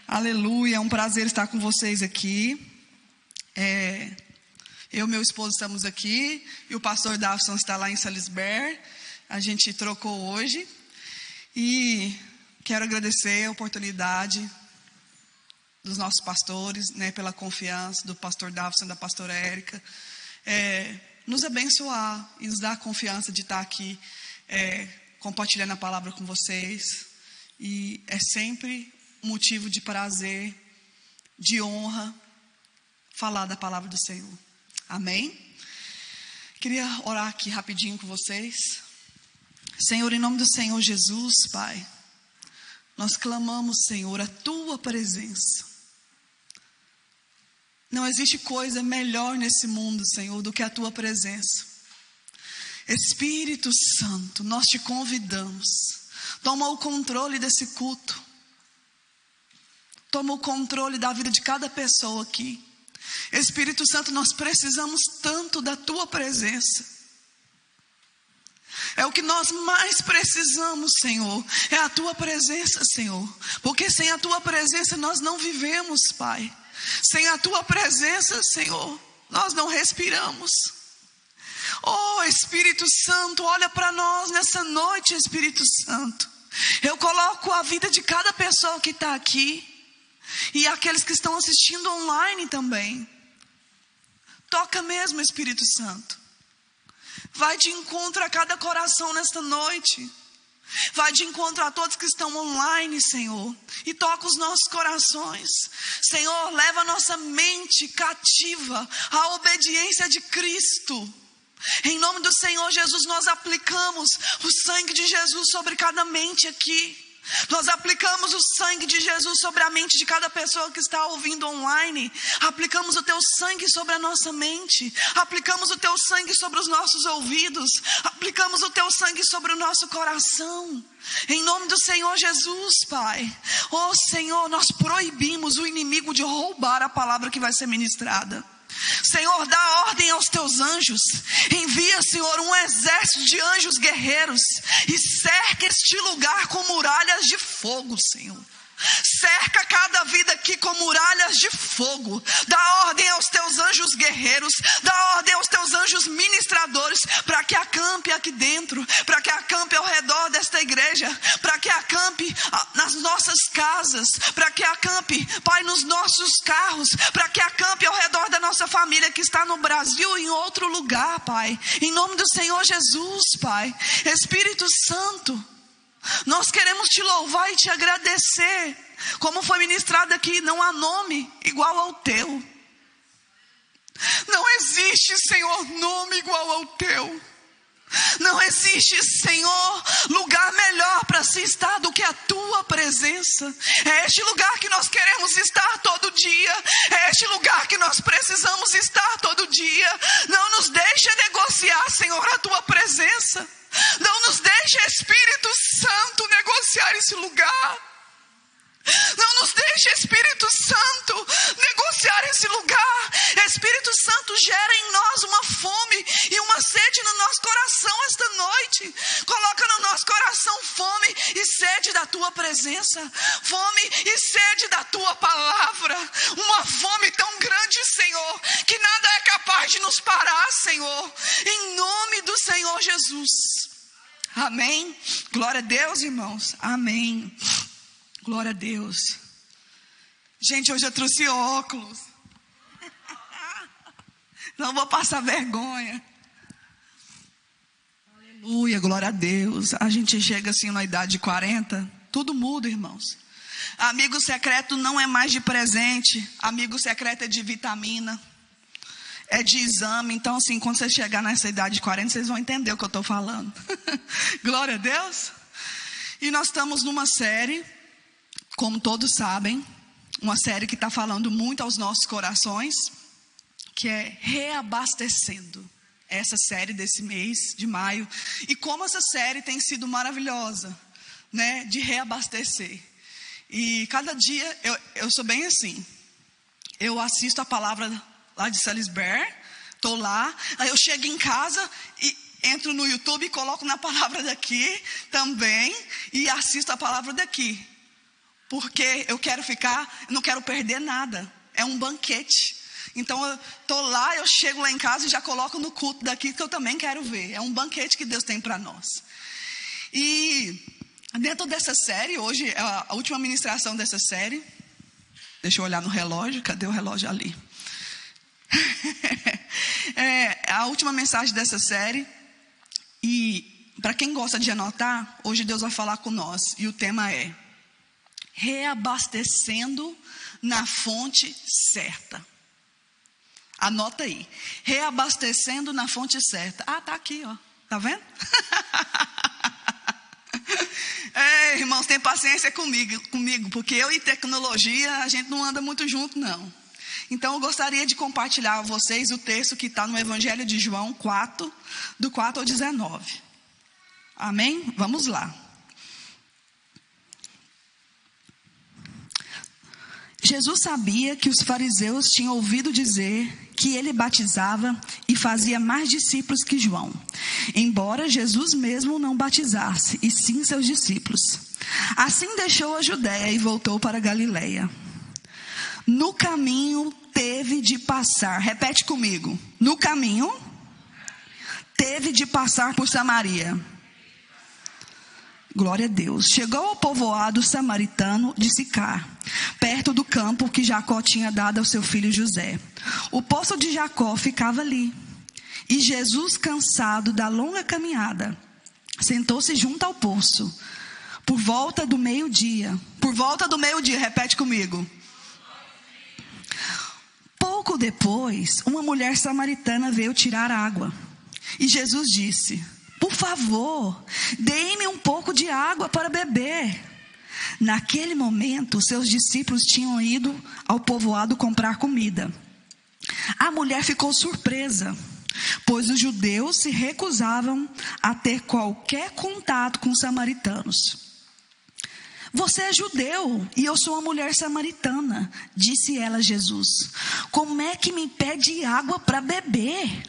Aleluia, é um prazer estar com vocês aqui. Eu e meu esposo estamos aqui e o pastor Davison está lá em Salisbury. A gente trocou hoje e quero agradecer a oportunidade dos nossos pastores, né, pela confiança do pastor Davison e da pastora Érica, nos abençoar e nos dar a confiança de estar aqui compartilhando a palavra com vocês. E é sempre motivo de prazer, de honra, falar da palavra do Senhor. Amém? Queria orar aqui rapidinho com vocês. Senhor, em nome do Senhor Jesus, Pai, nós clamamos, Senhor, a Tua presença. Não existe coisa melhor nesse mundo, Senhor, do que a Tua presença. Espírito Santo, nós Te convidamos. Toma o controle desse culto. Toma o controle da vida de cada pessoa aqui. Espírito Santo, nós precisamos tanto da Tua presença. É o que nós mais precisamos, Senhor. É a Tua presença, Senhor. Porque sem a Tua presença nós não vivemos, Pai. Sem a Tua presença, Senhor, nós não respiramos. Oh, Espírito Santo, olha para nós nessa noite, Espírito Santo. Eu coloco a vida de cada pessoa que está aqui e aqueles que estão assistindo online também. Toca mesmo, Espírito Santo. Vai de encontro a cada coração nesta noite. Vai de encontro a todos que estão online, Senhor. E toca os nossos corações. Senhor, leva a nossa mente cativa à obediência de Cristo. Em nome do Senhor Jesus, nós aplicamos o sangue de Jesus sobre cada mente aqui. Nós aplicamos o sangue de Jesus sobre a mente de cada pessoa que está ouvindo online. Aplicamos o Teu sangue sobre a nossa mente. Aplicamos o Teu sangue sobre os nossos ouvidos. Aplicamos o Teu sangue sobre o nosso coração. Em nome do Senhor Jesus, Pai. Oh Senhor, nós proibimos o inimigo de roubar a palavra que vai ser ministrada. Senhor, dá ordem aos Teus anjos. Envia, Senhor, um exército de anjos guerreiros e cerca este lugar com muralhas de fogo, Senhor. Cerca cada vida aqui com muralhas de fogo. Dá ordem aos Teus anjos guerreiros. Dá ordem aos Teus anjos ministradores, para que acampe aqui dentro, para que acampe ao redor desta igreja, para que acampe nas nossas casas, para que acampe, Pai, nos nossos carros, para que acampe ao redor da nossa família que está no Brasil e em outro lugar, Pai. Em nome do Senhor Jesus, Pai. Espírito Santo, nós queremos Te louvar e Te agradecer. Como foi ministrado aqui, não há nome igual ao Teu. Não existe, Senhor, nome igual ao Teu. Não existe, Senhor, lugar melhor para se estar do que a Tua presença. É este lugar que nós queremos estar todo dia. É este lugar que nós precisamos estar todo dia. Não nos deixe negociar, Senhor, a Tua presença. Não nos deixe, Espírito Santo, negociar esse lugar. Não nos deixe, Espírito Santo, negociar esse lugar. Espírito Santo, gera em nós uma fome e uma sede no nosso coração esta noite. Coloca no nosso coração fome e sede da Tua presença. Fome e sede da Tua palavra. Uma fome tão grande, Senhor, que nada é capaz de nos parar, Senhor. Em nome do Senhor Jesus. Amém. Glória a Deus, irmãos. Amém. Glória a Deus. Gente, hoje eu trouxe óculos. Não vou passar vergonha. Aleluia, glória a Deus. A gente chega assim na idade de 40, tudo muda, irmãos. Amigo secreto não é mais de presente. Amigo secreto é de vitamina. É de exame. Então assim, quando você chegar nessa idade de 40, vocês vão entender o que eu estou falando. Glória a Deus. E nós estamos numa série, como todos sabem, uma série que está falando muito aos nossos corações, que é Reabastecendo. Essa série desse mês de maio. E como essa série tem sido maravilhosa, né? De reabastecer. E cada dia, eu sou bem assim. Eu assisto a palavra lá de Salisbury, estou lá, aí eu chego em casa e entro no YouTube e coloco na palavra daqui também e assisto a palavra daqui. porque eu quero não quero perder nada. É um banquete. Então eu estou lá, eu chego lá em casa e já coloco no culto daqui que eu também quero ver. É um banquete que Deus tem para nós. E dentro dessa série, hoje é a última ministração dessa série. Deixa eu olhar no relógio, cadê o relógio ali? É a última mensagem dessa série. E para quem gosta de anotar, hoje Deus vai falar com nós. E o tema é reabastecendo na fonte certa. Anota aí. Reabastecendo na fonte certa. Ah, tá aqui, ó. Tá vendo? Irmãos, tem paciência comigo, porque eu e tecnologia, a gente não anda muito junto, não. Então, eu gostaria de compartilhar com vocês o texto que está no Evangelho de João 4, do 4 ao 19. Amém? Vamos lá. Jesus sabia que os fariseus tinham ouvido dizer que ele batizava e fazia mais discípulos que João, embora Jesus mesmo não batizasse, e sim seus discípulos. Assim deixou a Judéia e voltou para a Galileia. No caminho teve de passar, repete comigo, no caminho teve de passar por Samaria. Glória a Deus. Chegou ao povoado samaritano de Sicar, perto do campo que Jacó tinha dado ao seu filho José. O poço de Jacó ficava ali. E Jesus, cansado da longa caminhada, sentou-se junto ao poço. Por volta do meio-dia, repete comigo. Pouco depois, uma mulher samaritana veio tirar água. E Jesus disse: por favor, dê-me um pouco de água para beber. Naquele momento, seus discípulos tinham ido ao povoado comprar comida. A mulher ficou surpresa, pois os judeus se recusavam a ter qualquer contato com os samaritanos. Você é judeu e eu sou uma mulher samaritana, disse ela a Jesus. Como é que me pede água para beber?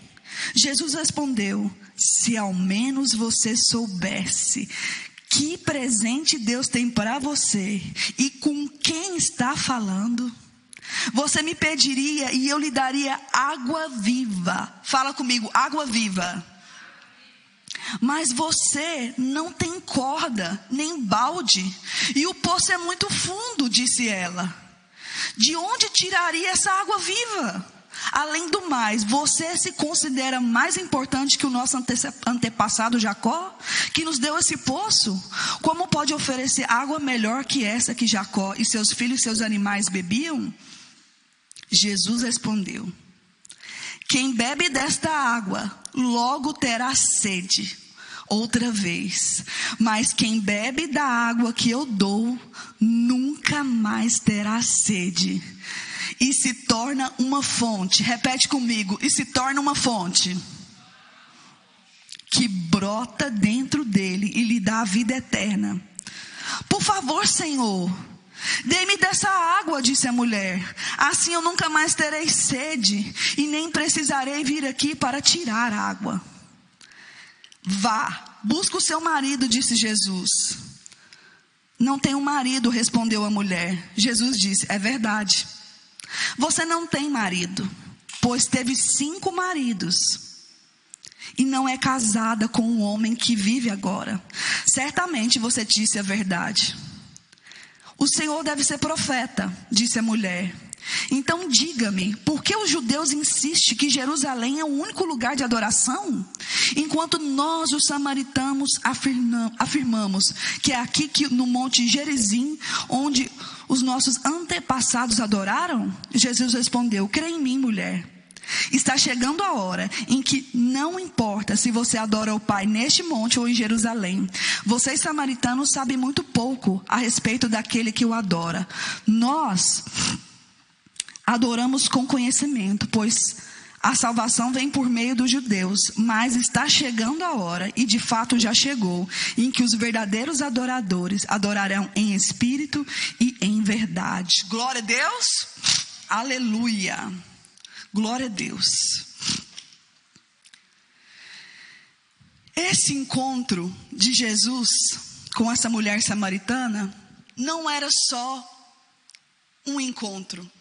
Jesus respondeu: se ao menos você soubesse que presente Deus tem para você e com quem está falando, você me pediria e eu lhe daria água viva. Fala comigo, água viva. Mas você não tem corda, nem balde, e o poço é muito fundo, disse ela. De onde tiraria essa água viva? Além do mais, você se considera mais importante que o nosso antepassado Jacó, que nos deu esse poço? Como pode oferecer água melhor que essa que Jacó e seus filhos e seus animais bebiam? Jesus respondeu: quem bebe desta água, logo terá sede outra vez. Mas quem bebe da água que eu dou, nunca mais terá sede. E se torna uma fonte. Repete comigo. E se torna uma fonte que brota dentro dele e lhe dá a vida eterna. Por favor, Senhor, dê-me dessa água, disse a mulher. Assim eu nunca mais terei sede e nem precisarei vir aqui para tirar água. Vá, busca o seu marido, disse Jesus. Não tenho marido, respondeu a mulher. Jesus disse: é verdade. Você não tem marido, pois teve 5 maridos e não é casada com o homem que vive agora. Certamente você disse a verdade. O Senhor deve ser profeta, disse a mulher. Então diga-me, por que os judeus insistem que Jerusalém é o único lugar de adoração? Enquanto nós, os samaritanos, afirmamos que é aqui no Monte Gerizim, onde os nossos antepassados adoraram? Jesus respondeu: crê em mim, mulher. Está chegando a hora em que não importa se você adora o Pai neste monte ou em Jerusalém. Vocês samaritanos sabem muito pouco a respeito daquele que o adora. Nós adoramos com conhecimento, pois a salvação vem por meio dos judeus. Mas está chegando a hora, e de fato já chegou, em que os verdadeiros adoradores adorarão em espírito e em verdade. Glória a Deus. Aleluia. Glória a Deus. Esse encontro de Jesus com essa mulher samaritana não era só um encontro.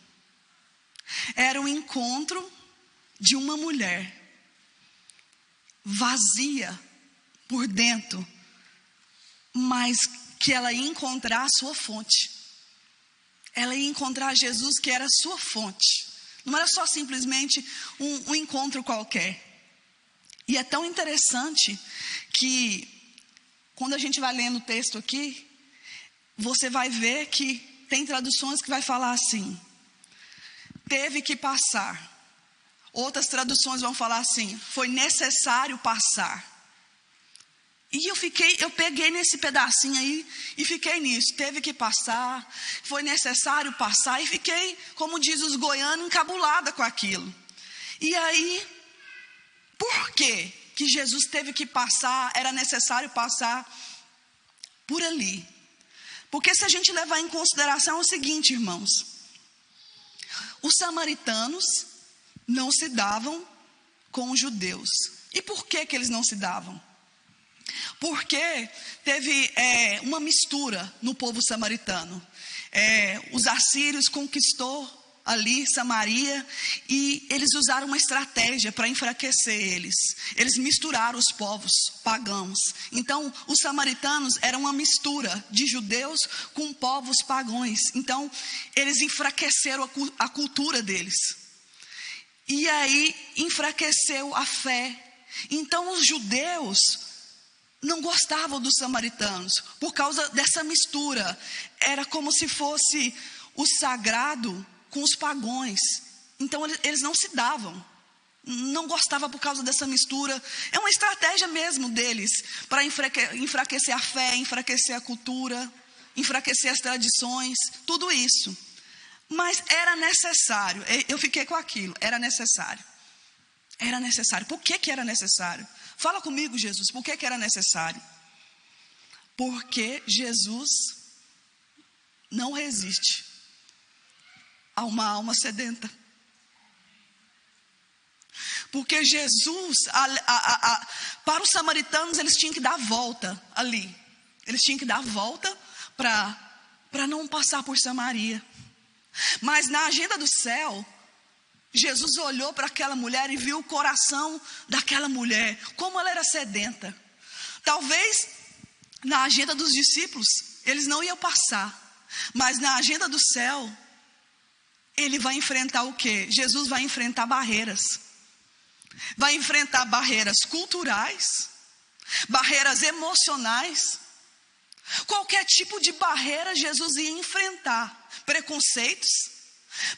Era o encontro de uma mulher vazia por dentro, mas que ela ia encontrar a sua fonte. Ela ia encontrar Jesus, que era a sua fonte. Não era só simplesmente um encontro qualquer. E é tão interessante que quando a gente vai lendo o texto aqui, você vai ver que tem traduções que vai falar assim: teve que passar. Outras traduções vão falar assim: foi necessário passar. E eu peguei nesse pedacinho aí e fiquei nisso. Teve que passar, foi necessário passar. E fiquei, como diz os goianos, encabulada com aquilo. E aí, por que que Jesus teve que passar, era necessário passar por ali? Porque se a gente levar em consideração o seguinte, irmãos: os samaritanos não se davam com os judeus. E por que que eles não se davam? Porque teve uma mistura no povo samaritano. Os assírios conquistou ali Samaria e eles usaram uma estratégia para enfraquecer eles. Eles misturaram os povos pagãos. Então, os samaritanos eram uma mistura de judeus com povos pagãos. Então, eles enfraqueceram a cultura deles. E aí, enfraqueceu a fé. Então, os judeus não gostavam dos samaritanos por causa dessa mistura. Era como se fosse o sagrado com os pagãos. Então eles não se davam. Não gostavam por causa dessa mistura. É uma estratégia mesmo deles para enfraquecer a fé, enfraquecer a cultura, enfraquecer as tradições, tudo isso. Mas era necessário. Eu fiquei com aquilo. Era necessário. Era necessário. Por que que era necessário? Fala comigo, Jesus, por que que era necessário? Porque Jesus não resiste a uma alma sedenta. Porque Jesus, para os samaritanos, eles tinham que dar a volta ali. Eles tinham que dar a volta para não passar por Samaria. Mas na agenda do céu, Jesus olhou para aquela mulher e viu o coração daquela mulher, como ela era sedenta. Talvez na agenda dos discípulos eles não iam passar, mas na agenda do céu ele vai enfrentar o quê? Jesus vai enfrentar barreiras. Vai enfrentar barreiras culturais, barreiras emocionais. Qualquer tipo de barreira Jesus ia enfrentar. Preconceitos,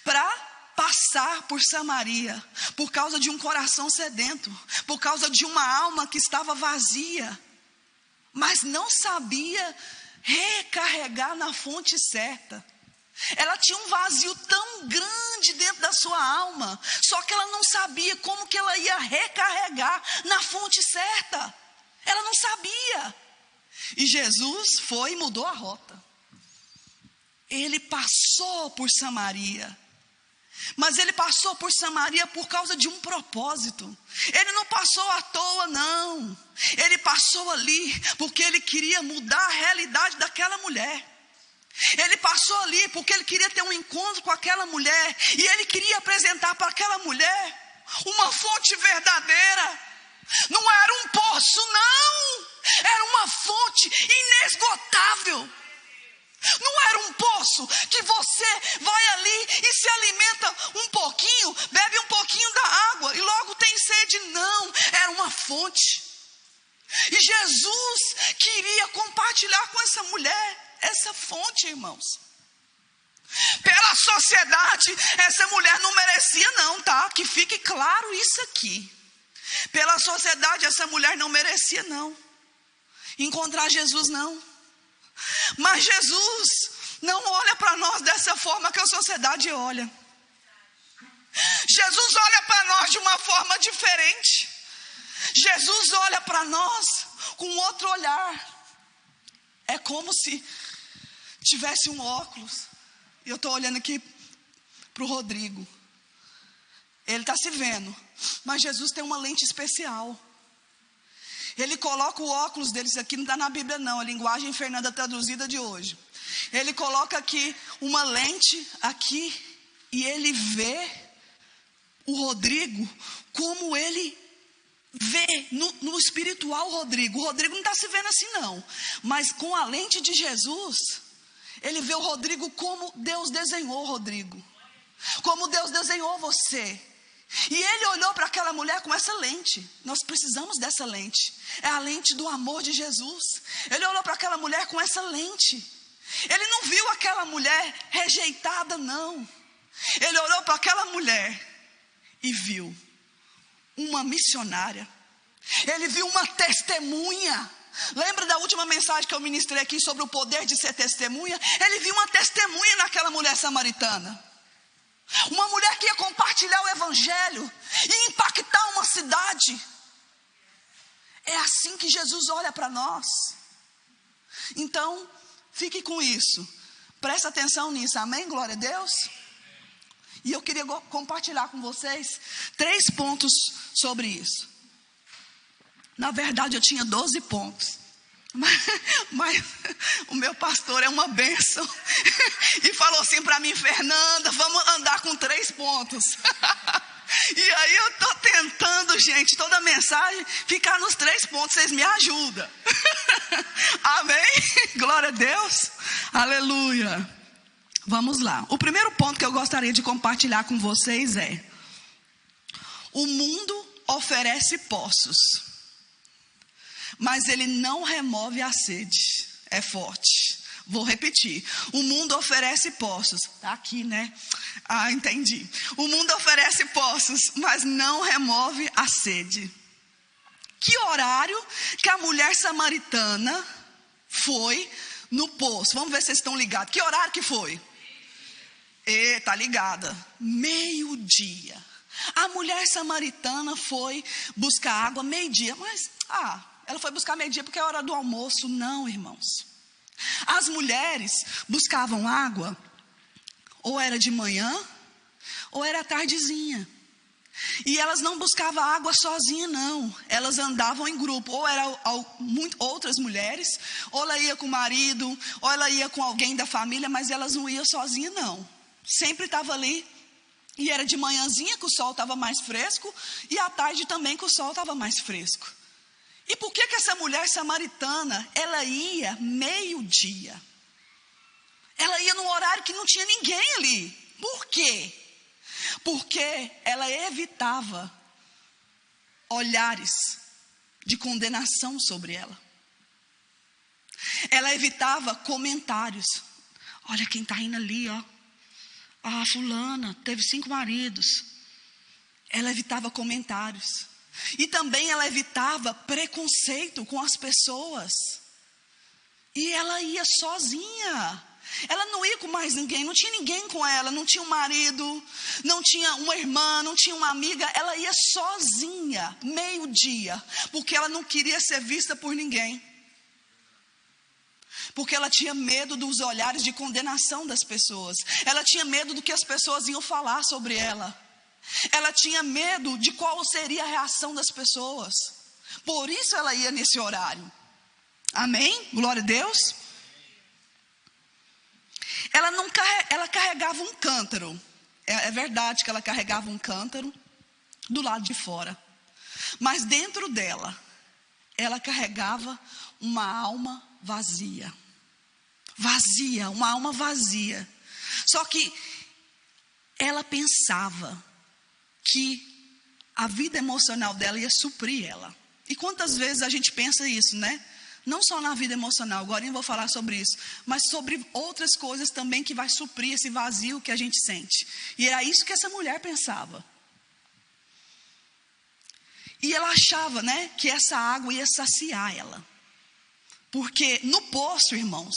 para passar por Samaria, por causa de um coração sedento, por causa de uma alma que estava vazia, mas não sabia recarregar na fonte certa. Ela tinha um vazio tão grande dentro da sua alma, só que ela não sabia como que ela ia recarregar na fonte certa. Ela não sabia. E Jesus foi e mudou a rota. Ele passou por Samaria. Mas ele passou por Samaria por causa de um propósito. Ele não passou à toa, não. Ele passou ali porque ele queria mudar a realidade daquela mulher. Ele passou ali porque ele queria ter um encontro com aquela mulher. E ele queria apresentar para aquela mulher uma fonte verdadeira. Não era um poço, não. Era uma fonte inesgotável. Não era um poço que você vai ali e se alimenta um pouquinho, bebe um pouquinho da água e logo tem sede. Não, era uma fonte. E Jesus queria compartilhar com essa mulher essa fonte, irmãos. Pela sociedade, essa mulher não merecia não, tá? Que fique claro isso aqui. Pela sociedade, essa mulher não merecia não encontrar Jesus, não. Mas Jesus não olha para nós dessa forma que a sociedade olha. Jesus olha para nós de uma forma diferente. Jesus olha para nós com outro olhar. É como se tivesse um óculos. E eu estou olhando aqui para o Rodrigo. Ele está se vendo. Mas Jesus tem uma lente especial. Ele coloca o óculos deles aqui, não está na Bíblia não, a linguagem Fernanda traduzida de hoje. Ele coloca aqui uma lente aqui e ele vê o Rodrigo como ele vê no espiritual Rodrigo. O Rodrigo não está se vendo assim não, mas com a lente de Jesus, ele vê o Rodrigo como Deus desenhou o Rodrigo, como Deus desenhou você. E ele olhou para aquela mulher com essa lente. Nós precisamos dessa lente. É a lente do amor de Jesus. Ele olhou para aquela mulher com essa lente. Ele não viu aquela mulher rejeitada, não. Ele olhou para aquela mulher e viu uma missionária. Ele viu uma testemunha. Lembra da última mensagem que eu ministrei aqui sobre o poder de ser testemunha? Ele viu uma testemunha naquela mulher samaritana. Uma mulher que ia compartilhar o evangelho e impactar uma cidade. É assim que Jesus olha para nós. Então, fique com isso. Presta atenção nisso, amém? Glória a Deus. E eu queria compartilhar com vocês 3 pontos sobre isso. Na verdade, eu tinha 12 pontos. Mas o meu pastor é uma bênção. E falou assim para mim: Fernanda, vamos andar com 3 pontos. E aí eu estou tentando, gente, toda a mensagem ficar nos 3 pontos. Vocês me ajudam. Amém? Glória a Deus. Aleluia. Vamos lá. O primeiro ponto que eu gostaria de compartilhar com vocês é: o mundo oferece poços, mas ele não remove a sede. É forte. Vou repetir. O mundo oferece poços. Está aqui, né? Ah, entendi. O mundo oferece poços, mas não remove a sede. Que horário que a mulher samaritana foi no poço? Vamos ver se vocês estão ligados. Que horário que foi? Tá ligada. 12:00. A mulher samaritana foi buscar água 12:00. Mas, ela foi buscar 12:00 porque é hora do almoço. Não, irmãos. As mulheres buscavam água, ou era de manhã, ou era tardezinha. E elas não buscavam água sozinha, não. Elas andavam em grupo. Ou eram outras mulheres, ou ela ia com o marido, ou ela ia com alguém da família, mas elas não iam sozinha, não. Sempre estava ali. E era de manhãzinha que o sol estava mais fresco, e à tarde também que o sol estava mais fresco. E por que essa mulher samaritana, ela ia 12:00? Ela ia num horário que não tinha ninguém ali. Por quê? Porque ela evitava olhares de condenação sobre ela. Ela evitava comentários. Olha quem está indo ali, ó. Ah, fulana, teve 5 maridos. Ela evitava comentários. E também ela evitava preconceito com as pessoas. E ela ia sozinha. Ela não ia com mais ninguém, não tinha ninguém com ela, não tinha um marido, não tinha uma irmã, não tinha uma amiga. Ela ia sozinha, 12:00, porque ela não queria ser vista por ninguém. Porque ela tinha medo dos olhares de condenação das pessoas. Ela tinha medo do que as pessoas iam falar sobre ela. Ela tinha medo de qual seria a reação das pessoas. Por isso ela ia nesse horário. Amém? Glória a Deus. Ela carregava um cântaro. É verdade que ela carregava um cântaro do lado de fora. Mas dentro dela, ela carregava uma alma vazia. Vazia, uma alma vazia. Só que ela pensava que a vida emocional dela ia suprir ela. E quantas vezes a gente pensa isso, né? Não só na vida emocional, agora eu vou falar sobre isso, mas sobre outras coisas também que vai suprir esse vazio que a gente sente. E era isso que essa mulher pensava. E ela achava, né, que essa água ia saciar ela. Porque no poço, irmãos,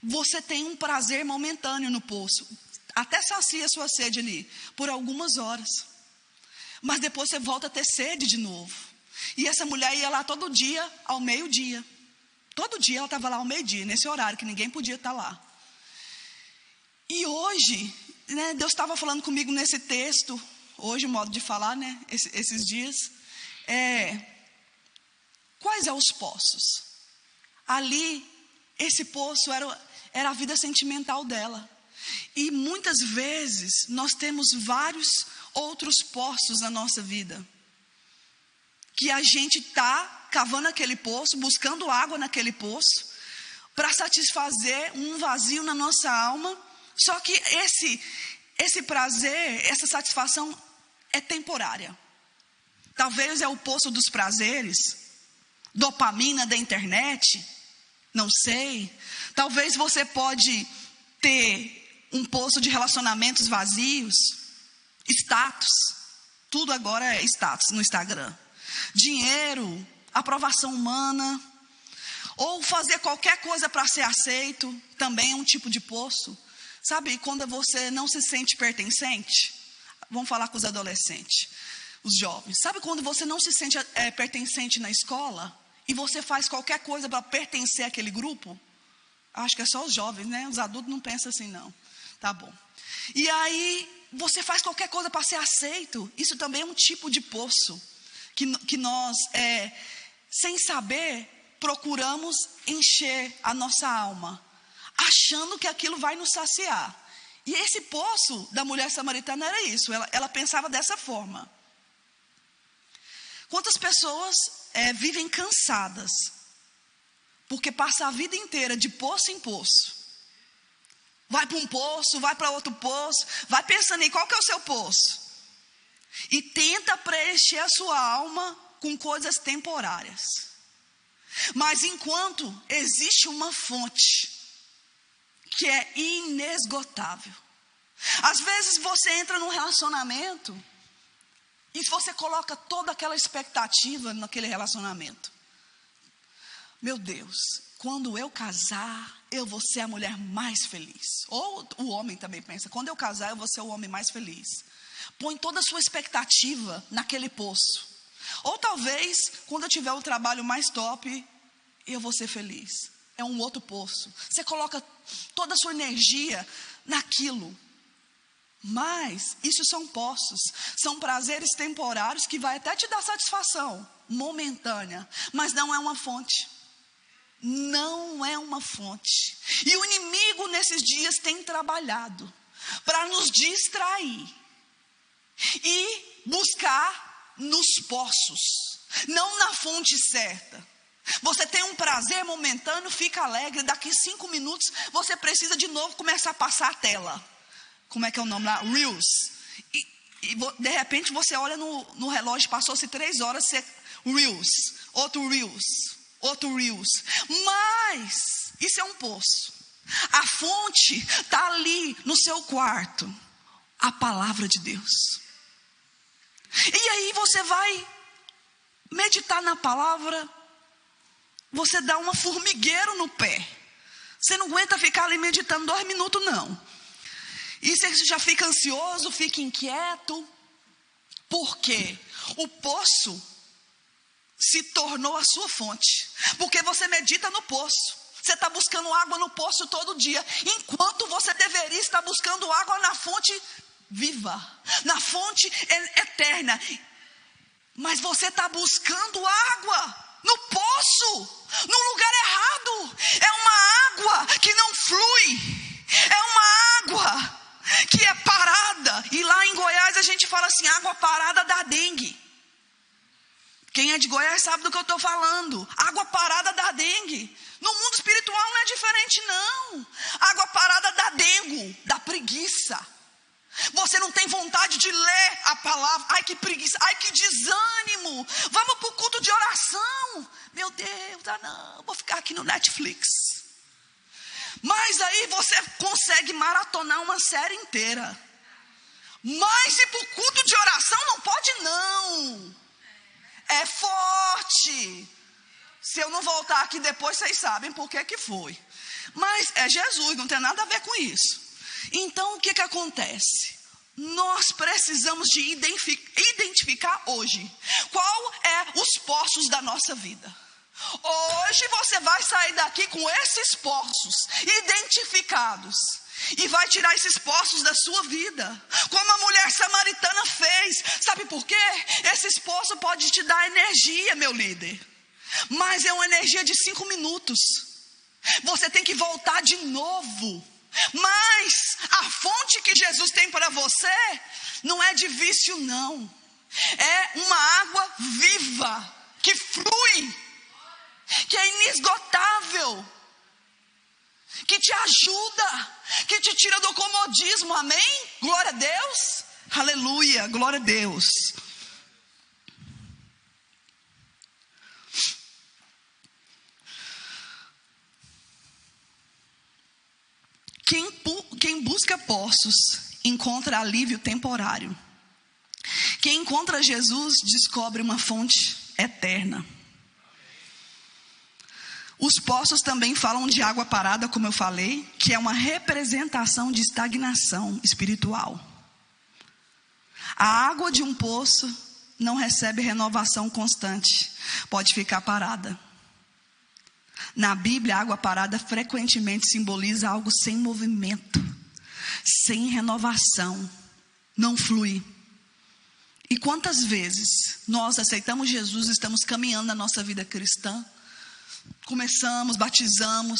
você tem um prazer momentâneo no poço. Até sacia a sua sede ali, por algumas horas. Mas depois você volta a ter sede de novo. E essa mulher ia lá todo dia, ao 12:00. Todo dia ela estava lá ao 12:00, nesse horário que ninguém podia estar lá. E hoje, né, Deus estava falando comigo nesse texto, hoje o modo de falar, né, esses dias. Quais são os poços? Ali, esse poço era a vida sentimental dela. E muitas vezes nós temos vários outros poços na nossa vida, que a gente está cavando aquele poço, buscando água naquele poço, para satisfazer um vazio na nossa alma. Só que esse prazer, essa satisfação é temporária. Talvez é o poço dos prazeres, dopamina da internet, não sei. Talvez você pode ter um poço de relacionamentos vazios, status, tudo agora é status no Instagram. Dinheiro, aprovação humana, ou fazer qualquer coisa para ser aceito, também é um tipo de poço. Sabe, quando você não se sente pertencente, vamos falar com os adolescentes, os jovens. Sabe quando você não se sente pertencente na escola, e você faz qualquer coisa para pertencer àquele grupo? Acho que é só os jovens, né? Os adultos não pensam assim, não. Tá bom. E aí, você faz qualquer coisa para ser aceito. Isso também é um tipo de poço, que nós, sem saber, procuramos encher a nossa alma, achando que aquilo vai nos saciar. E esse poço da mulher samaritana era isso, ela pensava dessa forma. Quantas pessoas vivem cansadas, porque passa a vida inteira de poço em poço. Vai para um poço, vai para outro poço, vai pensando em qual que é o seu poço. E tenta preencher a sua alma com coisas temporárias. Mas enquanto existe uma fonte que é inesgotável. Às vezes você entra num relacionamento e você coloca toda aquela expectativa naquele relacionamento. Meu Deus, quando eu casar, eu vou ser a mulher mais feliz. Ou o homem também pensa, quando eu casar, eu vou ser o homem mais feliz. Põe toda a sua expectativa naquele poço. Ou talvez, quando eu tiver o trabalho mais top, eu vou ser feliz. É um outro poço. Você coloca toda a sua energia naquilo. Mas isso são poços, são prazeres temporários que vai até te dar satisfação momentânea, mas não é uma fonte. Não é uma fonte. E o inimigo nesses dias tem trabalhado para nos distrair e buscar nos poços, não na fonte certa. Você tem um prazer momentâneo, fica alegre, daqui 5 minutos você precisa de novo começar a passar a tela. Como é que é o nome lá? Reels. E de repente você olha no relógio, passou-se 3 horas, Reels, outro Reels, outro Reels. Mas isso é um poço. A fonte está ali no seu quarto, a palavra de Deus. E aí você vai meditar na palavra, você dá uma formigueiro no pé. Você não aguenta ficar ali meditando 2 minutos não. E você já fica ansioso, fica inquieto. Por quê? O poço se tornou a sua fonte. Porque você medita no poço. Você está buscando água no poço todo dia, enquanto você deveria estar buscando água na fonte viva, na fonte eterna. Mas você está buscando água no poço, no lugar errado. É uma água que não flui, é uma água que é parada. E lá em Goiás a gente fala assim, água parada dá dengue. Quem é de Goiás sabe do que eu estou falando. Água parada dá dengue. No mundo espiritual não é diferente não. Água parada dá dengue, dá preguiça. Você não tem vontade de ler a palavra. Ai que preguiça, ai que desânimo. Vamos para o culto de oração. Meu Deus, não, vou ficar aqui no Netflix. Mas aí você consegue maratonar uma série inteira. Mas ir para o culto de oração não pode não. É forte. Se eu não voltar aqui depois, vocês sabem por que foi. Mas é Jesus, não tem nada a ver com isso. Então o que acontece? Nós precisamos de identificar hoje qual é os poços da nossa vida. Hoje você vai sair daqui com esses poços identificados e vai tirar esses poços da sua vida, como a mulher samaritana fez. Sabe por quê? Esses poços podem te dar energia, meu líder, mas é uma energia de 5 minutos. Você tem que voltar de novo. Mas a fonte que Jesus tem para você não é de vício, não. É uma água viva, que flui, que é inesgotável, que te ajuda, que te tira do comodismo. Amém? Glória a Deus. Aleluia, glória a Deus. Quem busca poços encontra alívio temporário. Quem encontra Jesus descobre uma fonte eterna. Os poços também falam de água parada, como eu falei, que é uma representação de estagnação espiritual. A água de um poço não recebe renovação constante, pode ficar parada. Na Bíblia, a água parada frequentemente simboliza algo sem movimento, sem renovação, não flui. E quantas vezes nós aceitamos Jesus, estamos caminhando na nossa vida cristã, começamos, batizamos,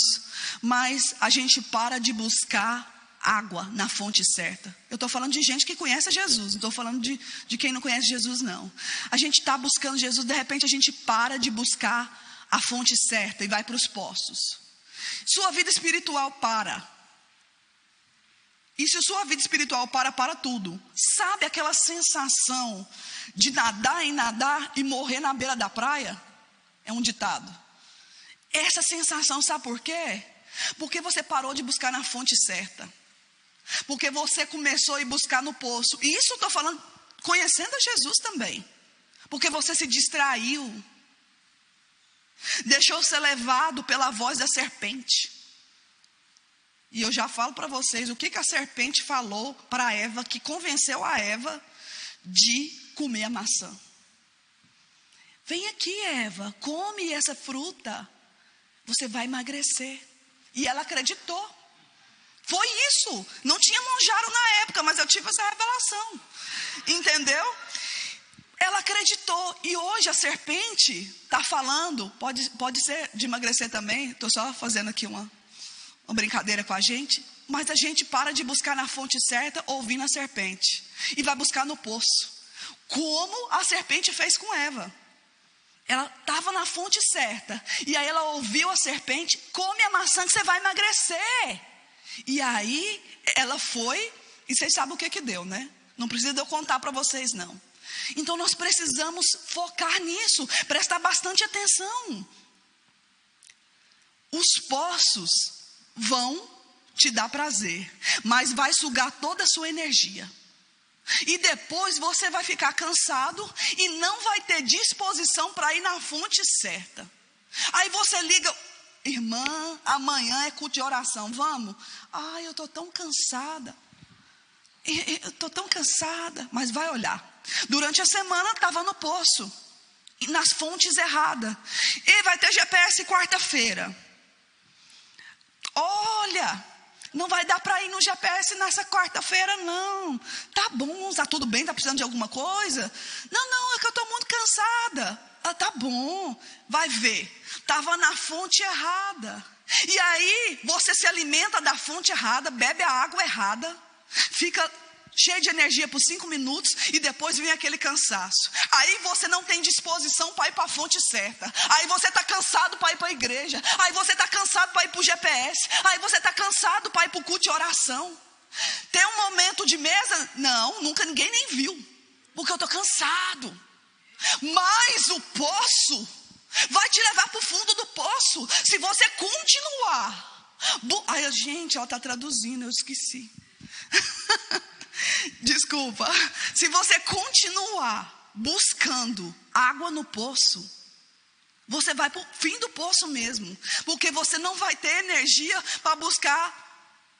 mas a gente para de buscar água na fonte certa. Eu estou falando de gente que conhece Jesus, não estou falando de quem não conhece Jesus, não. A gente está buscando Jesus, de repente a gente para de buscar a fonte certa e vai para os poços. Sua vida espiritual para. E se sua vida espiritual para tudo. Sabe aquela sensação de nadar e morrer na beira da praia? É um ditado. Essa sensação, sabe por quê? Porque você parou de buscar na fonte certa. Porque você começou a ir buscar no poço. E isso eu estou falando, conhecendo a Jesus também. Porque você se distraiu. Deixou ser levado pela voz da serpente. E eu já falo para vocês o que a serpente falou para Eva, que convenceu a Eva de comer a maçã. Vem aqui, Eva, come essa fruta, você vai emagrecer. E ela acreditou. Foi isso. Não tinha monjaro na época, mas eu tive essa revelação. Entendeu? Ela acreditou. E hoje a serpente está falando, pode ser de emagrecer também. Estou só fazendo aqui uma brincadeira com a gente. Mas a gente para de buscar na fonte certa, ouvindo a serpente. E vai buscar no poço. Como a serpente fez com Eva. Ela estava na fonte certa. E aí ela ouviu a serpente: come a maçã que você vai emagrecer. E aí ela foi. E vocês sabem o que deu, né? Não precisa de eu contar para vocês, não. Então nós precisamos focar nisso. Prestar bastante atenção. Os poços vão te dar prazer, mas vai sugar toda a sua energia. E depois você vai ficar cansado e não vai ter disposição para ir na fonte certa. Aí você liga: irmã, amanhã é culto de oração, vamos? Ai, eu estou tão cansada. Eu estou tão cansada. Mas vai olhar. Durante a semana estava no poço, nas fontes erradas. E vai ter GPS quarta-feira. Olha, não vai dar para ir no GPS nessa quarta-feira, não. Tá bom, tá tudo bem, tá precisando de alguma coisa? Não, é que eu estou muito cansada. Ah, tá bom, vai ver. Estava na fonte errada. E aí, você se alimenta da fonte errada, bebe a água errada, fica cheio de energia por 5 minutos e depois vem aquele cansaço. Aí você não tem disposição para ir para a fonte certa. Aí você está cansado para ir para a igreja. Aí você está cansado para ir para o GPS. Aí você está cansado para ir para o culto de oração. Tem um momento de mesa? Não, nunca ninguém nem viu. Porque eu estou cansado. Mas o poço vai te levar para o fundo do poço. Se você continuar. Ai, gente, ela está traduzindo, eu esqueci. Desculpa. Se você continuar buscando água no poço, você vai para o fim do poço mesmo. Porque você não vai ter energia para buscar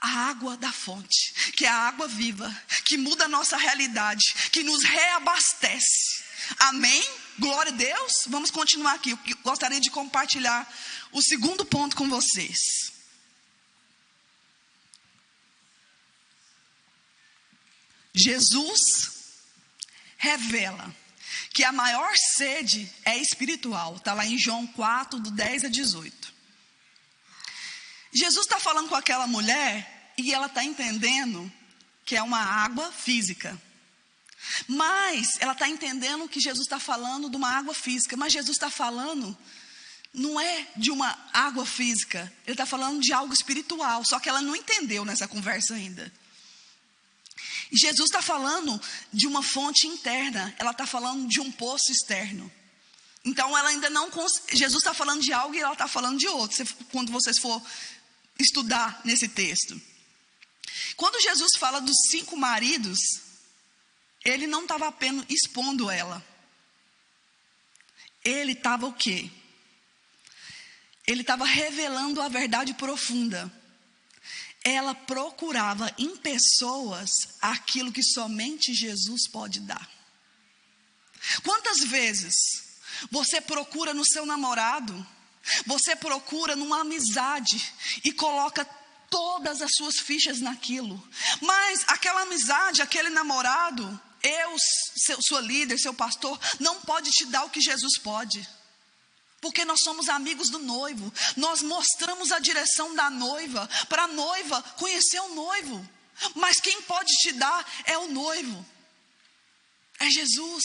a água da fonte, que é a água viva, que muda a nossa realidade, que nos reabastece. Amém? Glória a Deus. Vamos continuar aqui. Eu gostaria de compartilhar o segundo ponto com vocês. Jesus revela que a maior sede é espiritual. Está lá em João 4, do 10 a 18. Jesus está falando com aquela mulher e ela está entendendo que é uma água física. Mas ela está entendendo que Jesus está falando de uma água física. Mas Jesus está falando, não é de uma água física. Ele está falando de algo espiritual. Só que ela não entendeu nessa conversa ainda. E Jesus está falando de uma fonte interna. Ela está falando de um poço externo. Então ela ainda não... Jesus está falando de algo e ela está falando de outro. Quando vocês for estudar nesse texto. Quando Jesus fala dos 5 maridos, ele não estava apenas expondo ela. Ele estava o quê? Ele estava revelando a verdade profunda. Ela procurava em pessoas aquilo que somente Jesus pode dar. Quantas vezes você procura no seu namorado, você procura numa amizade e coloca todas as suas fichas naquilo. Mas aquela amizade, aquele namorado, sua líder, seu pastor, não pode te dar o que Jesus pode. Porque nós somos amigos do noivo. Nós mostramos a direção da noiva, para a noiva conhecer o noivo. Mas quem pode te dar é o noivo. É Jesus.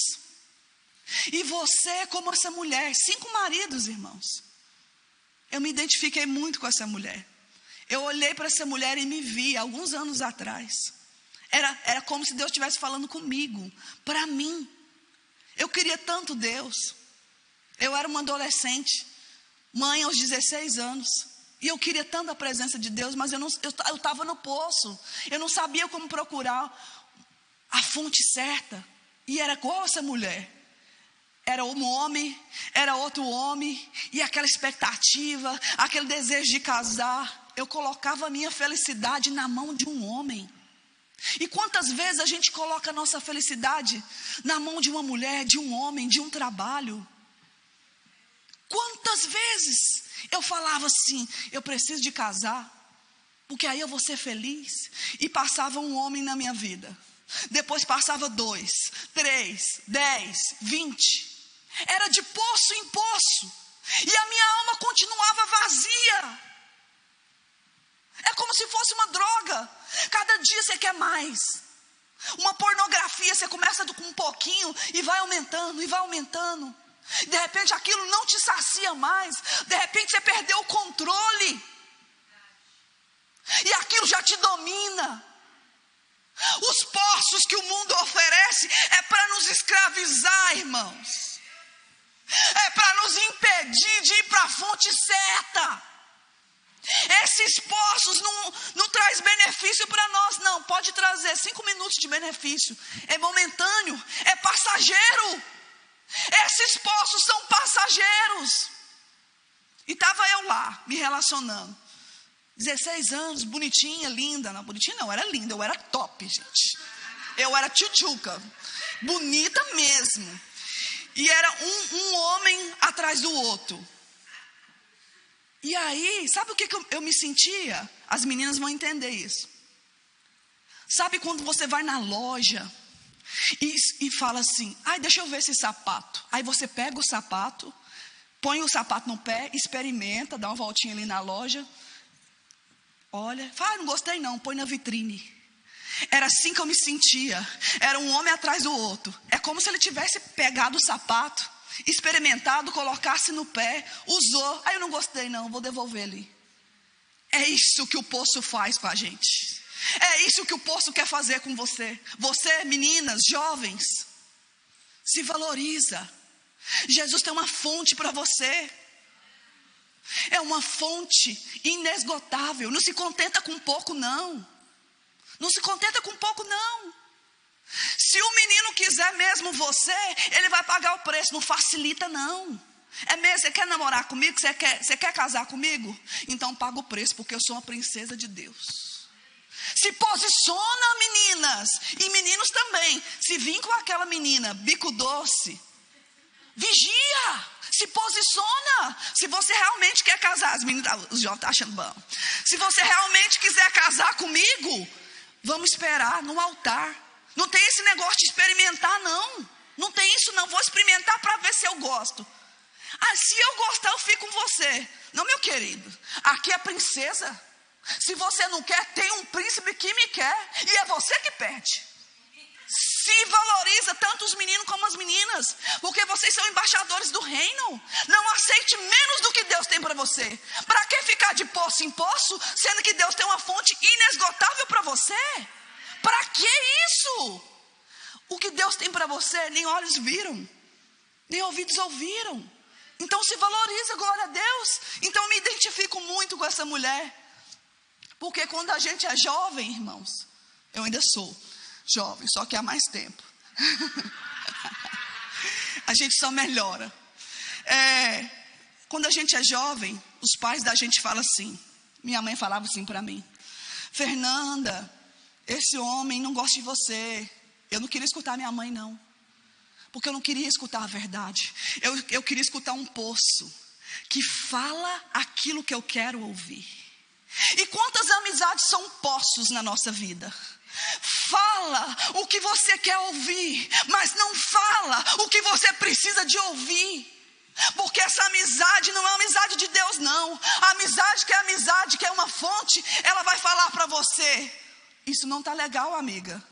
E você, como essa mulher, 5 maridos, irmãos. Eu me identifiquei muito com essa mulher. Eu olhei para essa mulher e me vi, alguns anos atrás. Era como se Deus estivesse falando comigo, para mim. Eu queria tanto Deus. Eu era uma adolescente, mãe aos 16 anos. E eu queria tanto a presença de Deus, mas eu estava no poço. Eu não sabia como procurar a fonte certa. E era igual essa mulher. Era um homem, era outro homem. E aquela expectativa, aquele desejo de casar. Eu colocava a minha felicidade na mão de um homem. E quantas vezes a gente coloca a nossa felicidade na mão de uma mulher, de um homem, de um trabalho? Quantas vezes eu falava assim, eu preciso de casar, porque aí eu vou ser feliz. E passava um homem na minha vida. Depois passava 2, 3, 10, 20. Era de poço em poço. E a minha alma continuava vazia. É como se fosse uma droga. Cada dia você quer mais. Uma pornografia, você começa com um pouquinho e vai aumentando, e vai aumentando. De repente aquilo não te sacia mais. De repente você perdeu o controle. E aquilo já te domina. Os poços que o mundo oferece é para nos escravizar, irmãos. É para nos impedir de ir para a fonte certa. Esses poços não traz benefício para nós, não. Pode trazer 5 minutos de benefício. É momentâneo, é passageiro. Esses poços são passageiros. E estava eu lá, me relacionando. 16 anos, bonitinha, linda. Não, bonitinha não, era linda, eu era top, gente. Eu era tchutchuca, bonita mesmo. E era um homem atrás do outro. E aí, sabe o que eu me sentia? As meninas vão entender isso. Sabe quando você vai na loja e fala assim, deixa eu ver esse sapato. Aí você pega o sapato, põe o sapato no pé, experimenta, dá uma voltinha ali na loja. Olha, fala, não gostei não, põe na vitrine. Era assim que eu me sentia. Era um homem atrás do outro. É como se ele tivesse pegado o sapato, experimentado, colocasse no pé, usou. Aí eu não gostei não, vou devolver ali. É isso que o poço faz com a gente. É isso que o poço quer fazer com você. Você, meninas, jovens, se valoriza. Jesus tem uma fonte para você. É uma fonte inesgotável. Não se contenta com pouco, não. Não se contenta com pouco, não. Se o menino quiser mesmo você, ele vai pagar o preço. Não facilita, não. É mesmo, você quer namorar comigo? Você quer casar comigo? Então paga o preço, porque eu sou uma princesa de Deus. Se posiciona, meninas. E meninos também. Se vir com aquela menina, bico doce, vigia. Se posiciona. Se você realmente quer casar, as meninas, os jovens estão achando bom. Se você realmente quiser casar comigo, vamos esperar no altar. Não tem esse negócio de experimentar, não. Não tem isso, não. Vou experimentar para ver se eu gosto. Ah, se eu gostar, eu fico com você. Não, meu querido, aqui é princesa. Se você não quer, tem um príncipe que me quer, e é você que perde. Se valoriza tanto os meninos como as meninas, porque vocês são embaixadores do reino. Não aceite menos do que Deus tem para você. Para que ficar de poço em poço, sendo que Deus tem uma fonte inesgotável para você? Para que isso? O que Deus tem para você, nem olhos viram, nem ouvidos ouviram. Então se valoriza, glória a Deus. Então eu me identifico muito com essa mulher, porque quando a gente é jovem, irmãos, eu ainda sou jovem, só que há mais tempo. A gente só melhora. Quando a gente é jovem, os pais da gente falam assim. Minha mãe falava assim para mim: Fernanda, esse homem não gosta de você. Eu não queria escutar minha mãe, não, porque eu não queria escutar a verdade. Eu queria escutar um poço que fala aquilo que eu quero ouvir. E quantas amizades são poços na nossa vida? Fala o que você quer ouvir, mas não fala o que você precisa de ouvir. Porque essa amizade não é amizade de Deus, não. A amizade, que é uma fonte, ela vai falar para você: isso não está legal, amiga.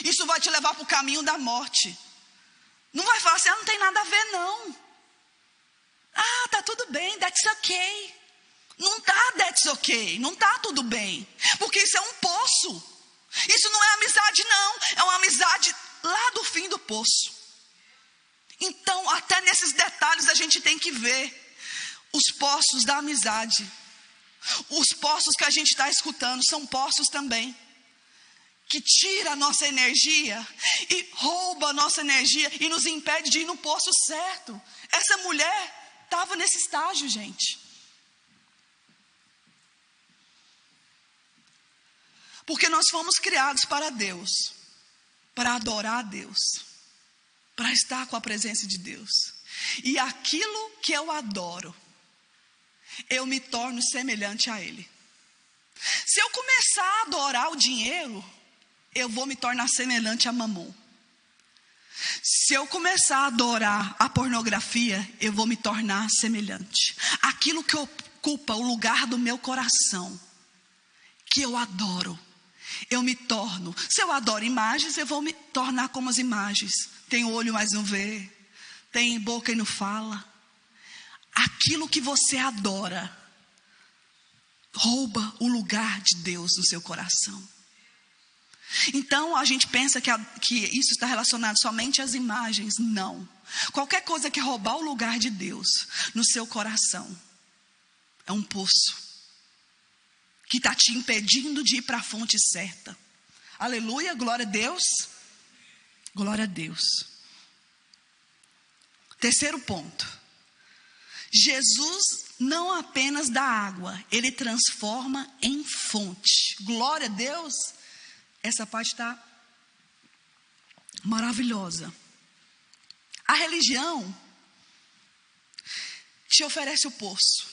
Isso vai te levar para o caminho da morte. Não vai falar assim: não tem nada a ver, não. Ah, tá tudo bem, that's okay. Não tá that's okay, não tá tudo bem. Porque isso é um poço. Isso não é amizade, não. É uma amizade lá do fim do poço. Então, até nesses detalhes a gente tem que ver os poços da amizade. Os poços que a gente está escutando são poços também que tira a nossa energia e rouba a nossa energia e nos impede de ir no poço certo. Essa mulher estava nesse estágio, gente. Porque nós fomos criados para Deus, para adorar a Deus, para estar com a presença de Deus. E aquilo que eu adoro, eu me torno semelhante a Ele. Se eu começar a adorar o dinheiro, eu vou me tornar semelhante a Mamon. Se eu começar a adorar a pornografia, eu vou me tornar semelhante. Aquilo que ocupa o lugar do meu coração, que eu adoro, eu me torno. Se eu adoro imagens, eu vou me tornar como as imagens. Tem olho, mas não vê. Tem boca e não fala. Aquilo que você adora rouba o lugar de Deus no seu coração. Então a gente pensa que isso está relacionado somente às imagens. Não. Qualquer coisa que roubar o lugar de Deus no seu coração é um poço que está te impedindo de ir para a fonte certa. Aleluia, glória a Deus. Glória a Deus. Terceiro ponto. Jesus não apenas dá água, Ele transforma em fonte. Glória a Deus. Essa parte está maravilhosa. A religião te oferece o poço.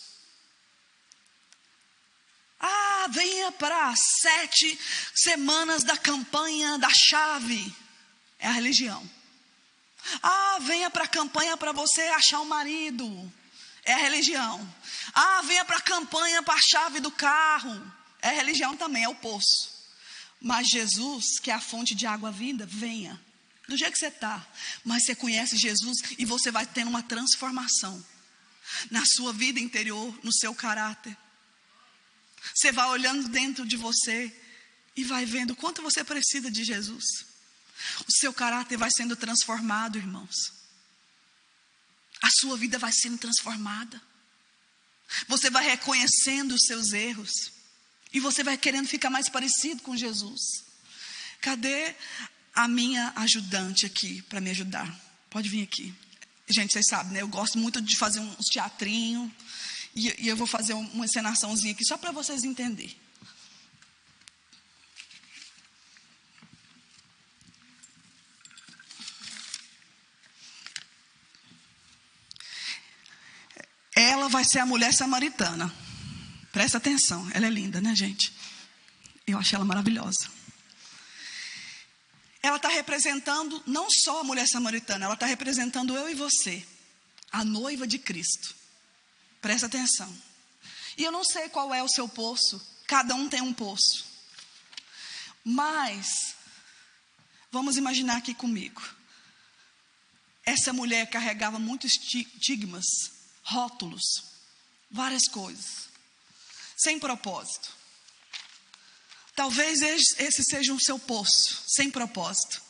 Ah, venha para 7 semanas da campanha da chave. É a religião. Ah, venha para a campanha para você achar um marido. É a religião. Ah, venha para a campanha para a chave do carro. É a religião também, é o poço. Mas Jesus, que é a fonte de água vinda, venha. Do jeito que você está. Mas você conhece Jesus e você vai tendo uma transformação na sua vida interior, no seu caráter. Você vai olhando dentro de você e vai vendo o quanto você precisa de Jesus. O seu caráter vai sendo transformado, irmãos. A sua vida vai sendo transformada. Você vai reconhecendo os seus erros. E você vai querendo ficar mais parecido com Jesus. Cadê a minha ajudante aqui para me ajudar? Pode vir aqui. Gente, vocês sabem, né? Eu gosto muito de fazer uns teatrinhos. E eu vou fazer uma encenaçãozinha aqui só para vocês entenderem. Ela vai ser a mulher samaritana. Presta atenção, ela é linda, né, gente? Eu achei ela maravilhosa. Ela está representando não só a mulher samaritana, ela está representando eu e você. A noiva de Cristo. Presta atenção. E eu não sei qual é o seu poço. Cada um tem um poço. Mas, vamos imaginar aqui comigo. Essa mulher carregava muitos estigmas, rótulos, várias coisas. Sem propósito. Talvez esse seja o seu poço, sem propósito.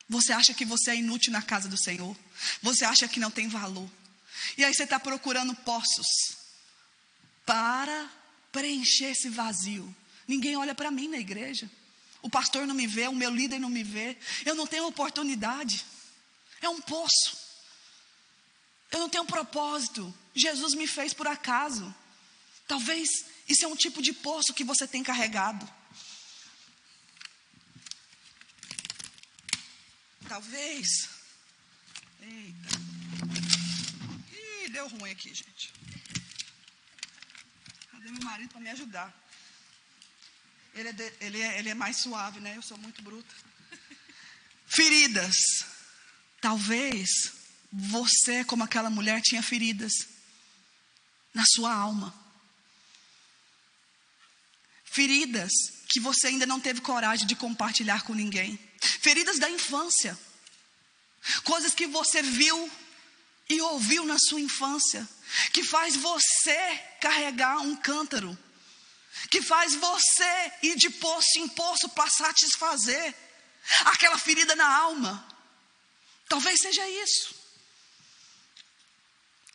Você acha que você é inútil na casa do Senhor. Você acha que não tem valor. E aí você está procurando poços para preencher esse vazio. Ninguém olha para mim na igreja. O pastor não me vê, o meu líder não me vê. Eu não tenho oportunidade. É um poço. Eu não tenho propósito. Jesus me fez por acaso. Talvez isso é um tipo de poço que você tem carregado. Talvez. Eita. Ih, deu ruim aqui, gente. Cadê meu marido para me ajudar? Ele é mais suave, né? Eu sou muito bruta. Feridas. Talvez você, como aquela mulher, tinha feridas na sua alma. Feridas que você ainda não teve coragem de compartilhar com ninguém. Feridas da infância. Coisas que você viu e ouviu na sua infância. Que faz você carregar um cântaro. Que faz você ir de poço em poço para satisfazer aquela ferida na alma. Talvez seja isso.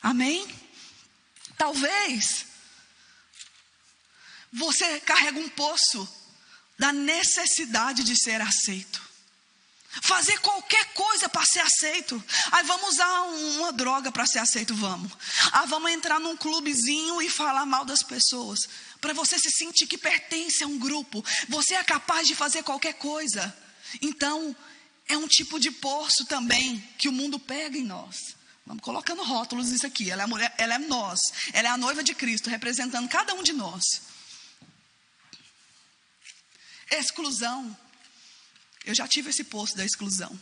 Amém? Talvez você carrega um poço da necessidade de ser aceito. Fazer qualquer coisa para ser aceito. Aí vamos usar uma droga para ser aceito, vamos. Vamos entrar num clubezinho e falar mal das pessoas. Para você se sentir que pertence a um grupo. Você é capaz de fazer qualquer coisa. Então, é um tipo de poço também que o mundo pega em nós. Vamos colocando rótulos nisso aqui. Ela é a mulher, ela é nós. Ela é a noiva de Cristo, representando cada um de nós. Exclusão. Eu já tive esse poço da exclusão.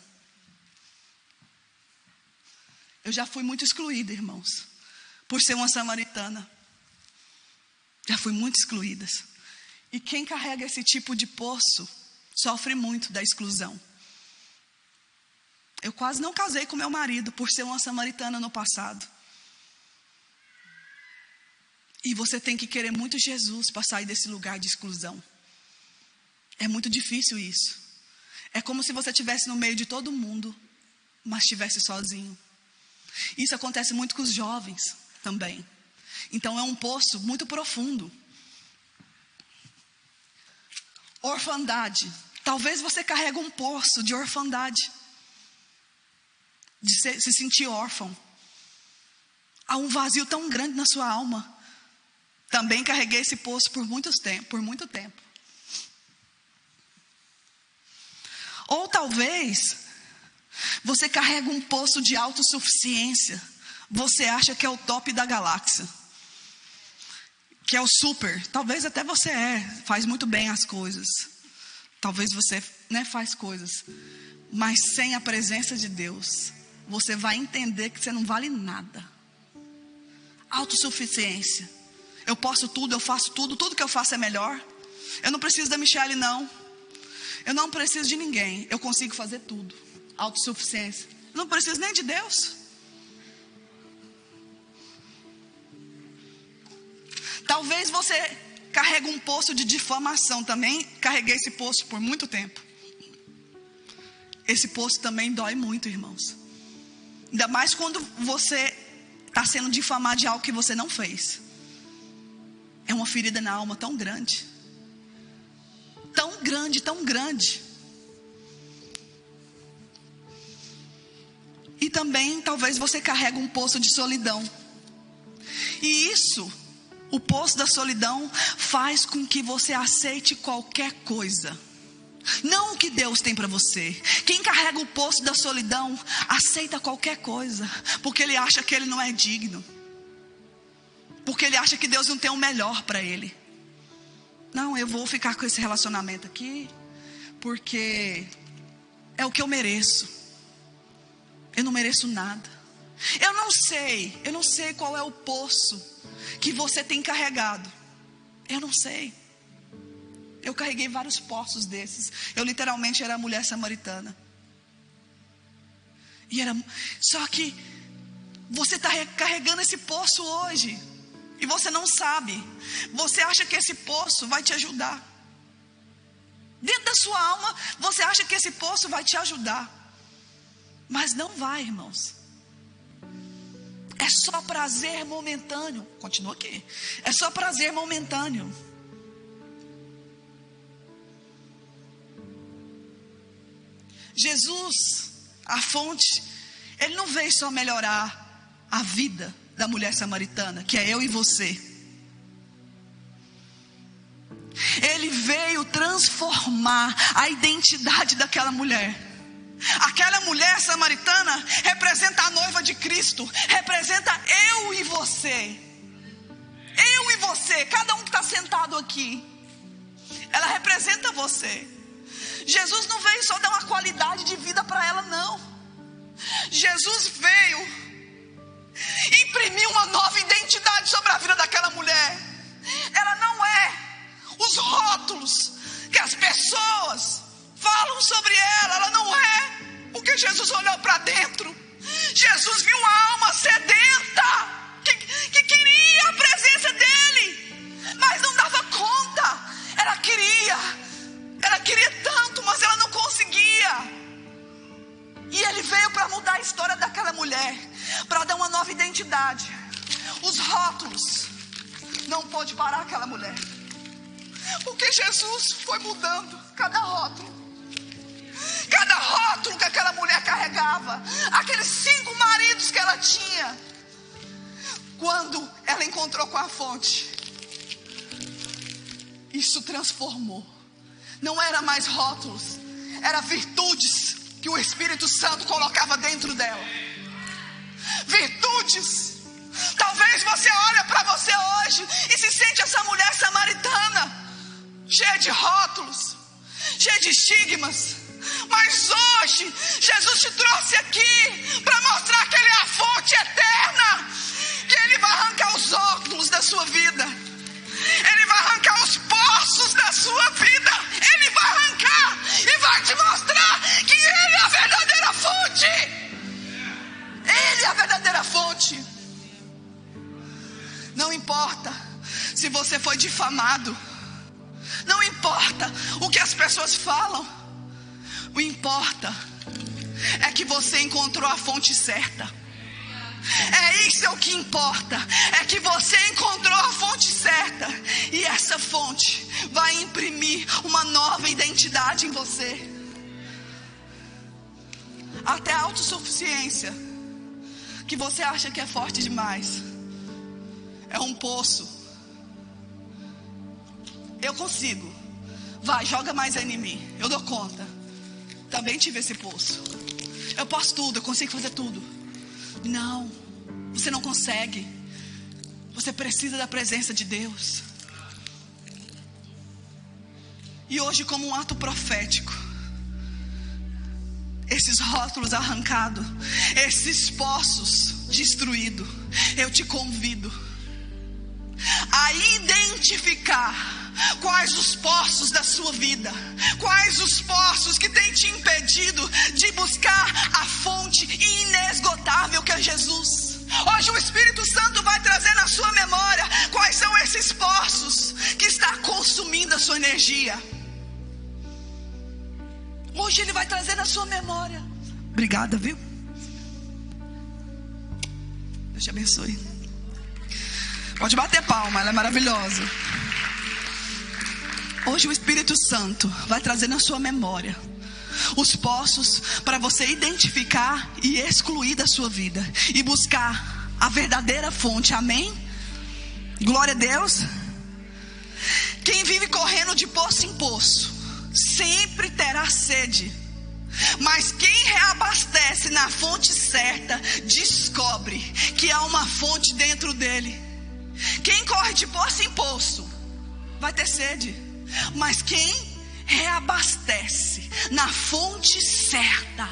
Eu já fui muito excluída, irmãos. Por ser uma samaritana. Já fui muito excluída. E quem carrega esse tipo de poço sofre muito da exclusão. Eu quase não casei com meu marido por ser uma samaritana no passado. E você tem que querer muito Jesus para sair desse lugar de exclusão. É muito difícil isso. É como se você estivesse no meio de todo mundo, mas estivesse sozinho. Isso acontece muito com os jovens também. Então é um poço muito profundo. Orfandade. Talvez você carregue um poço de orfandade. De se sentir órfão. Há um vazio tão grande na sua alma. Também carreguei esse poço por muito tempo. Ou talvez você carrega um poço de autossuficiência. Você acha que é o top da galáxia. Que é o super. Talvez até você faz muito bem as coisas. Talvez você faz coisas. Mas sem a presença de Deus, você vai entender que você não vale nada. Autossuficiência. Eu posso tudo, eu faço tudo. Tudo que eu faço é melhor. Eu não preciso da Michele, não. Eu não preciso de ninguém. Eu consigo fazer tudo. Autossuficiência. Eu não preciso nem de Deus. Talvez você carregue um poço de difamação. Também carreguei esse poço por muito tempo. Esse poço também dói muito, irmãos. Ainda mais quando você está sendo difamado de algo que você não fez. É uma ferida na alma tão grande. Tão grande, tão grande. E também talvez você carregue um poço de solidão. E isso, o poço da solidão, faz com que você aceite qualquer coisa. Não o que Deus tem para você. Quem carrega o poço da solidão aceita qualquer coisa, porque ele acha que ele não é digno, porque ele acha que Deus não tem o melhor para ele. Não, eu vou ficar com esse relacionamento aqui porque é o que eu mereço. Eu não mereço nada. Eu não sei qual é o poço que você tem carregado. Eu não sei. Eu carreguei vários poços desses. Eu literalmente era a mulher samaritana. Só que você está carregando esse poço hoje e você não sabe. Você acha que esse poço vai te ajudar. Dentro da sua alma, você acha que esse poço vai te ajudar. Mas não vai, irmãos. É só prazer momentâneo. Continua aqui. É só prazer momentâneo. Jesus, a fonte, Ele não veio só melhorar a vida da mulher samaritana, que é eu e você. Ele veio transformar a identidade daquela mulher. Aquela mulher samaritana representa a noiva de Cristo, representa eu e você. Eu e você, cada um que está sentado aqui, ela representa você. Jesus não veio só dar uma qualidade de vida para ela, não. Jesus veio imprimir uma nova identidade sobre a vida daquela mulher. Ela não é os rótulos que as pessoas falam sobre ela. Ela não é, porque Jesus olhou para dentro. Jesus viu uma alma sedenta que queria a presença dele, mas não dava conta. Ela queria tanto, mas ela não conseguia. E ele veio para mudar a história daquela mulher, para dar uma nova identidade. Os rótulos não pôde parar aquela mulher, porque Jesus foi mudando cada rótulo que aquela mulher carregava, aqueles 5 maridos que ela tinha. Quando ela encontrou com a fonte, isso transformou. Não era mais rótulos, era virtudes que o Espírito Santo colocava dentro dela. Virtudes. Talvez você olhe para você hoje e se sente essa mulher samaritana, cheia de rótulos, cheia de estigmas. Mas hoje Jesus te trouxe aqui para mostrar que Ele é a fonte eterna, que Ele vai arrancar os óculos da sua vida, Ele vai arrancar os poços da sua vida, Ele vai arrancar e vai te mostrar que Ele é a verdadeira fonte. Ele é a verdadeira fonte. Não importa se você foi difamado, não importa o que as pessoas falam. O que importa é que você encontrou a fonte certa. Isso é o que importa. É que você encontrou a fonte certa. E essa fonte vai imprimir uma nova identidade em você. Até a autossuficiência, que você acha que é forte demais, é um poço. Eu consigo. Vai, joga mais aí em mim. Eu dou conta. Também tive esse poço. Eu posso tudo, eu consigo fazer tudo. Não, você não consegue. Você precisa da presença de Deus. E hoje, como um ato profético, esses rótulos arrancados, esses poços destruídos, eu te convido a identificar quais os poços da sua vida, quais os poços que têm te impedido de buscar a fonte inesgotável que é Jesus. Hoje o Espírito Santo vai trazer na sua memória quais são esses poços que está consumindo a sua energia. Hoje Ele vai trazer na sua memória. Obrigada, viu? Deus te abençoe. Pode bater palma, ela é maravilhosa. Hoje o Espírito Santo vai trazer na sua memória os poços para você identificar e excluir da sua vida e buscar a verdadeira fonte. Amém? Glória a Deus. Quem vive correndo de poço em poço sempre terá sede, mas quem reabastece na fonte certa descobre que há uma fonte dentro dele. Quem corre de poço em poço vai ter sede, mas quem reabastece na fonte certa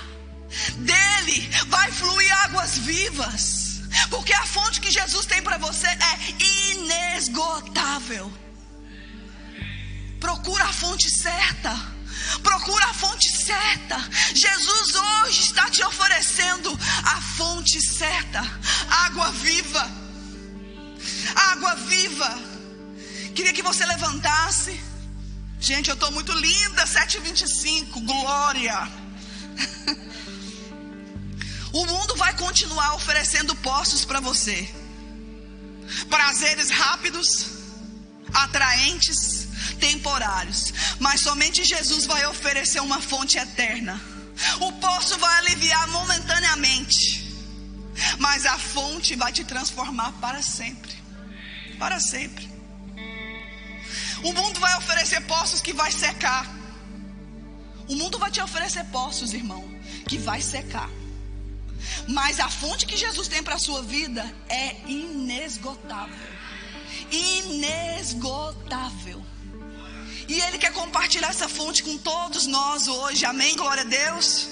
Dele vai fluir águas vivas, porque a fonte que Jesus tem para você é inesgotável. Procura a fonte certa. Procura a fonte certa. Jesus hoje está te oferecendo a fonte certa. Água viva. Água viva. Queria que você levantasse. Gente, eu estou muito linda. 7h25, glória. O mundo vai continuar oferecendo poços para você. Prazeres rápidos, atraentes, temporários. Mas somente Jesus vai oferecer uma fonte eterna. O poço vai aliviar momentaneamente, mas a fonte vai te transformar para sempre. Para sempre. O mundo vai oferecer poços que vai secar. O mundo vai te oferecer poços, irmão, que vai secar. Mas a fonte que Jesus tem para a sua vida é inesgotável. Inesgotável. E Ele quer compartilhar essa fonte com todos nós hoje. Amém? Glória a Deus.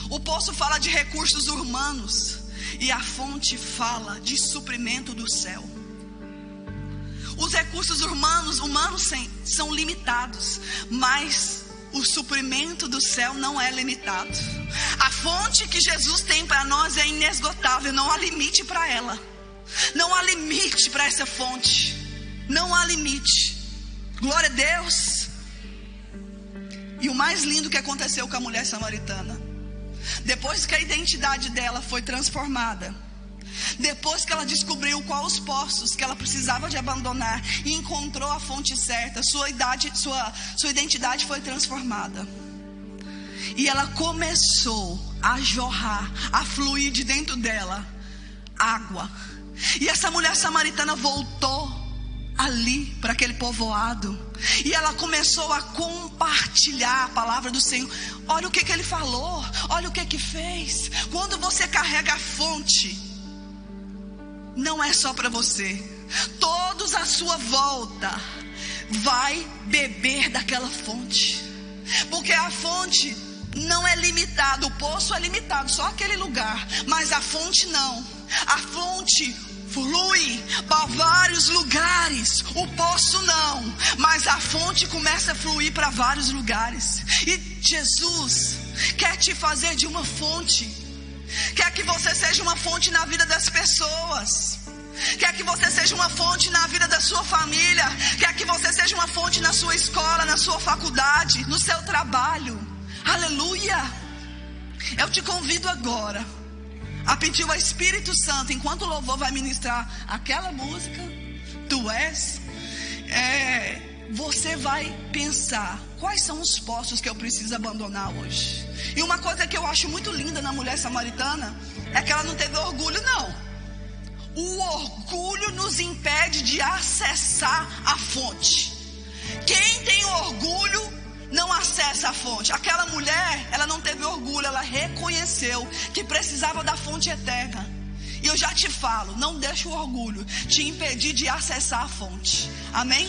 O poço fala de recursos humanos e a fonte fala de suprimento do céu. Os recursos humanos são limitados, mas o suprimento do céu não é limitado. A fonte que Jesus tem para nós é inesgotável. Não há limite para ela. Não há limite para essa fonte. Não há limite. Glória a Deus. E o mais lindo que aconteceu com a mulher samaritana, depois que a identidade dela foi transformada, depois que ela descobriu quais os poços que ela precisava de abandonar e encontrou a fonte certa, sua identidade foi transformada. E ela começou a jorrar, a fluir de dentro dela água. E essa mulher samaritana voltou ali para aquele povoado, e ela começou a compartilhar a palavra do Senhor. Olha o que ele falou, olha o que fez. Quando você carrega a fonte, não é só para você. Todos à sua volta vai beber daquela fonte, porque a fonte não é limitada. O poço é limitado, só aquele lugar, mas a fonte não. A fonte flui para vários lugares. O poço não, mas a fonte começa a fluir para vários lugares. E Jesus quer te fazer de uma fonte. Quer que você seja uma fonte na vida das pessoas. Quer que você seja uma fonte na vida da sua família. Quer que você seja uma fonte na sua escola, na sua faculdade, no seu trabalho. Aleluia. Eu te convido agora a pedir ao Espírito Santo, enquanto o louvor vai ministrar aquela música, Tu És, você vai pensar, quais são os poços que eu preciso abandonar hoje? E uma coisa que eu acho muito linda na mulher samaritana, é que ela não teve orgulho não. O orgulho nos impede de acessar a fonte. Quem tem orgulho não acessa a fonte. Aquela mulher, ela não teve orgulho, ela reconheceu que precisava da fonte eterna. E eu já te falo, não deixe o orgulho te impedir de acessar a fonte. Amém?